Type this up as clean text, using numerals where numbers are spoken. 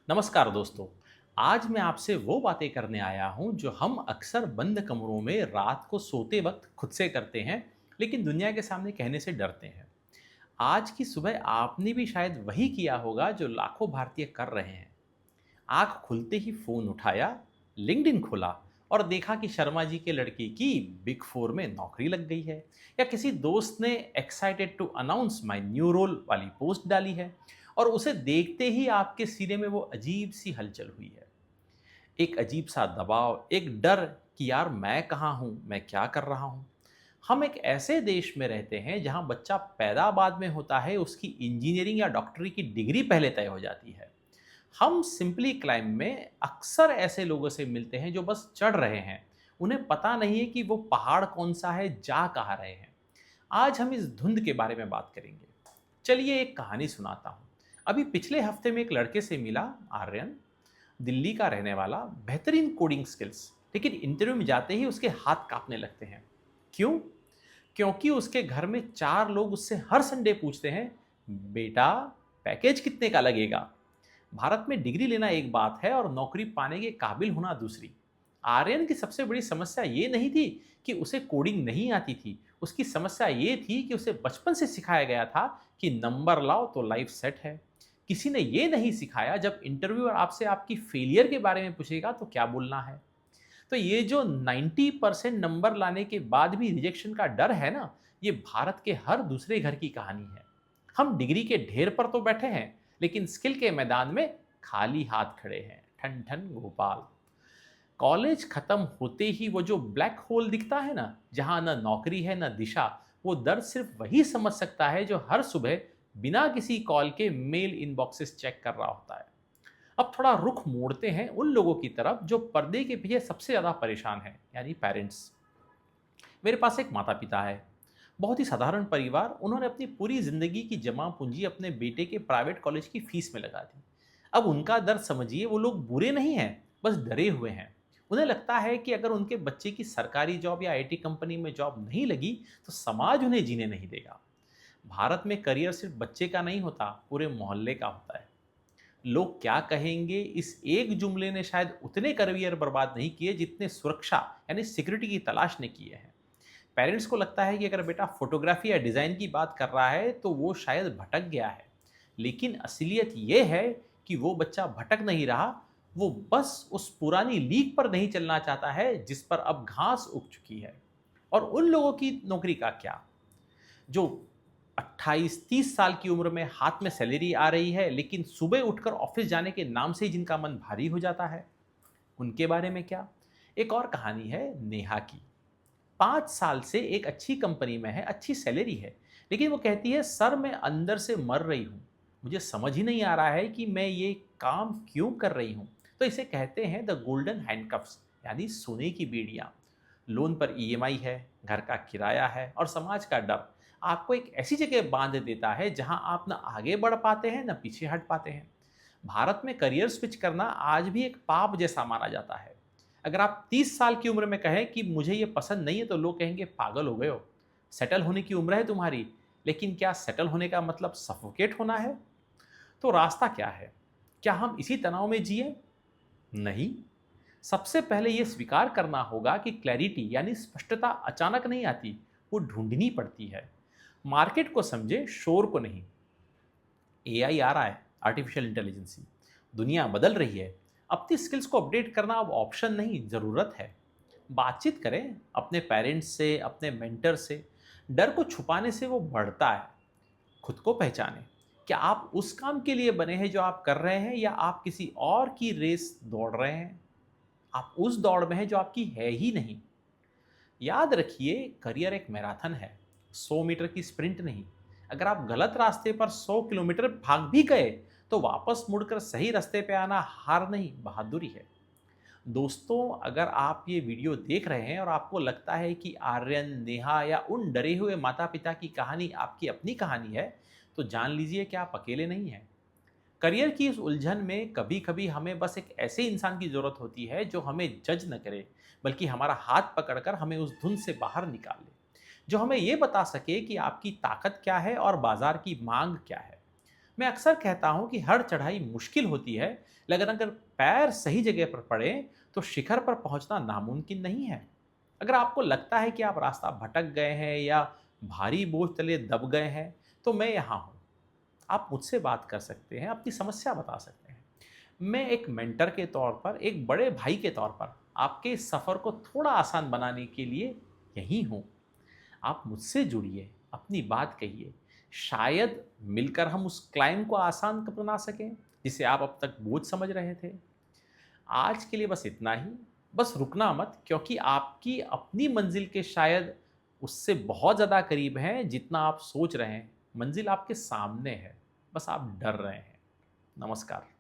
नमस्कार दोस्तों। आज मैं आपसे वो बातें करने आया हूँ जो हम अक्सर बंद कमरों में रात को सोते वक्त खुद से करते हैं, लेकिन दुनिया के सामने कहने से डरते हैं। आज की सुबह आपने भी शायद वही किया होगा जो लाखों भारतीय कर रहे हैं। आंख खुलते ही फोन उठाया, लिंक्डइन खोला और देखा कि शर्मा जी के लड़के की बिग फोर में नौकरी लग गई है, या किसी दोस्त ने excited to announce my new role वाली पोस्ट डाली है, और उसे देखते ही आपके सीने में वो अजीब सी हलचल हुई है। एक अजीब सा दबाव, एक डर कि यार मैं कहाँ हूँ, मैं क्या कर रहा हूँ। हम एक ऐसे देश में रहते हैं जहाँ बच्चा पैदा बाद में होता है, उसकी इंजीनियरिंग या डॉक्टरी की डिग्री पहले तय हो जाती है। हम सिंपली क्लाइंब में अक्सर ऐसे लोगों से मिलते हैं जो बस चढ़ रहे हैं। उन्हें पता नहीं है कि वो पहाड़ कौन सा है, जा कहाँ रहे हैं। आज हम इस धुंध के बारे में बात करेंगे। चलिए एक कहानी सुनाता हूँ। अभी पिछले हफ्ते में एक लड़के से मिला, आर्यन, दिल्ली का रहने वाला, बेहतरीन कोडिंग स्किल्स, लेकिन इंटरव्यू में जाते ही उसके हाथ कांपने लगते हैं। क्यों? क्योंकि उसके घर में 4 लोग उससे हर संडे पूछते हैं, बेटा पैकेज कितने का लगेगा। भारत में डिग्री लेना एक बात है और नौकरी पाने के काबिल होना दूसरी। आर्यन की सबसे बड़ी समस्या ये नहीं थी कि उसे कोडिंग नहीं आती थी। उसकी समस्या ये थी कि उसे बचपन से सिखाया गया था कि नंबर लाओ तो लाइफ सेट है। किसी ने ये नहीं सिखाया जब इंटरव्यूअर आपसे आपकी फेलियर के बारे में पूछेगा तो क्या बोलना है। तो ये जो 90% नंबर लाने के बाद भी रिजेक्शन का डर है ना, ये भारत के हर दूसरे घर की कहानी है। हम डिग्री के ढेर पर तो बैठे हैं, लेकिन स्किल के मैदान में खाली हाथ खड़े हैं। ठन ठन गोपाल। कॉलेज खत्म होते ही वो जो ब्लैक होल दिखता है ना, जहां न नौकरी है न दिशा, वो दर्द सिर्फ वही समझ सकता है जो हर सुबह बिना किसी कॉल के मेल इनबॉक्सेस चेक कर रहा होता है। अब थोड़ा रुख मोड़ते हैं उन लोगों की तरफ जो पर्दे के पीछे सबसे ज्यादा परेशान है, यानी पेरेंट्स। मेरे पास एक माता पिता है, बहुत ही साधारण परिवार। उन्होंने अपनी पूरी जिंदगी की जमा पूंजी अपने बेटे के प्राइवेट कॉलेज की फीस में लगा दी। अब उनका दर्द समझिए। वो लोग बुरे नहीं हैं, बस डरे हुए हैं। उन्हें लगता है कि अगर उनके बच्चे की सरकारी जॉब या आईटी कंपनी में जॉब नहीं लगी तो समाज उन्हें जीने नहीं देगा। भारत में करियर सिर्फ बच्चे का नहीं होता, पूरे मोहल्ले का होता है। लोग क्या कहेंगे, इस एक जुमले ने शायद उतने करियर बर्बाद नहीं किए जितने सुरक्षा यानी सिक्योरिटी की तलाश ने किए हैं। पेरेंट्स को लगता है कि अगर बेटा फोटोग्राफी या डिज़ाइन की बात कर रहा है तो वो शायद भटक गया है। लेकिन असलियत ये है कि वो बच्चा भटक नहीं रहा, वो बस उस पुरानी लीक पर नहीं चलना चाहता है जिस पर अब घास उग चुकी है। और उन लोगों की नौकरी का क्या, जो 28-30 साल की उम्र में हाथ में सैलरी आ रही है, लेकिन सुबह उठकर ऑफिस जाने के नाम से ही जिनका मन भारी हो जाता है, उनके बारे में क्या? एक और कहानी है नेहा की। 5 साल से एक अच्छी कंपनी में है, अच्छी सैलरी है, लेकिन वो कहती है सर मैं अंदर से मर रही हूँ। मुझे समझ ही नहीं आ रहा है कि मैं ये काम क्यों कर रही हूँ। तो इसे कहते हैं द गोल्डन हैंडकफ्स, यानी सोने की बेड़ियाँ। लोन पर ईएमआई है, घर का किराया है और समाज का डर आपको एक ऐसी जगह बांध देता है जहां आप ना आगे बढ़ पाते हैं ना पीछे हट पाते हैं। भारत में करियर स्विच करना आज भी एक पाप जैसा माना जाता है। अगर आप 30 साल की उम्र में कहें कि मुझे ये पसंद नहीं है तो लोग कहेंगे पागल हो गए हो। सेटल होने की उम्र है तुम्हारी, लेकिन क्या सेटल होने का मतलब सफोकेट होना है? तो रास्ता क्या है? क्या हम इसी तनाव में जिए? नहीं। सबसे पहले यह स्वीकार करना होगा कि क्लैरिटी यानी स्पष्टता अचानक नहीं आती, वो ढूंढनी पड़ती है। मार्केट को समझे, शोर को नहीं। एआई आ रहा है, आर्टिफिशियल इंटेलिजेंसी। दुनिया बदल रही है। अपनी स्किल्स को अपडेट करना अब ऑप्शन नहीं, ज़रूरत है। बातचीत करें अपने पेरेंट्स से, अपने मेंटर से। डर को छुपाने से वो बढ़ता है। खुद को पहचानें। क्या आप उस काम के लिए बने हैं जो आप कर रहे हैं, या आप किसी और की रेस दौड़ रहे हैं? आप उस दौड़ में हैं जो आपकी है ही नहीं। याद रखिए, करियर एक मैराथन है, 100 मीटर की स्प्रिंट नहीं। अगर आप गलत रास्ते पर 100 किलोमीटर भाग भी गए तो वापस मुड़कर सही रास्ते पे आना हार नहीं, बहादुरी है। दोस्तों, अगर आप ये वीडियो देख रहे हैं और आपको लगता है कि आर्यन, नेहा या उन डरे हुए माता पिता की कहानी आपकी अपनी कहानी है, तो जान लीजिए कि आप अकेले नहीं हैं। करियर की इस उलझन में कभी कभी हमें बस एक ऐसे इंसान की ज़रूरत होती है जो हमें जज न करे, बल्कि हमारा हाथ पकड़कर हमें उस धुंध से बाहर निकाल ले, जो हमें ये बता सके कि आपकी ताकत क्या है और बाजार की मांग क्या है। मैं अक्सर कहता हूँ कि हर चढ़ाई मुश्किल होती है, लेकिन अगर पैर सही जगह पर पड़े तो शिखर पर पहुँचना नामुमकिन नहीं है। अगर आपको लगता है कि आप रास्ता भटक गए हैं या भारी बोझ तले दब गए हैं, तो मैं यहाँ हूँ। आप मुझसे बात कर सकते हैं, अपनी समस्या बता सकते हैं। मैं एक मेंटर के तौर पर, एक बड़े भाई के तौर पर आपके इस सफ़र को थोड़ा आसान बनाने के लिए यहीं हूँ। आप मुझसे जुड़िए, अपनी बात कहिए। शायद मिलकर हम उस क्लाइंब को आसान बना सकें, जिसे आप अब तक बोझ समझ रहे थे। आज के लिए बस इतना ही। बस रुकना मत, क्योंकि आपकी अपनी मंजिल के शायद उससे बहुत ज़्यादा करीब हैं जितना आप सोच रहे हैं। मंजिल आपके सामने है, बस आप डर रहे हैं। नमस्कार।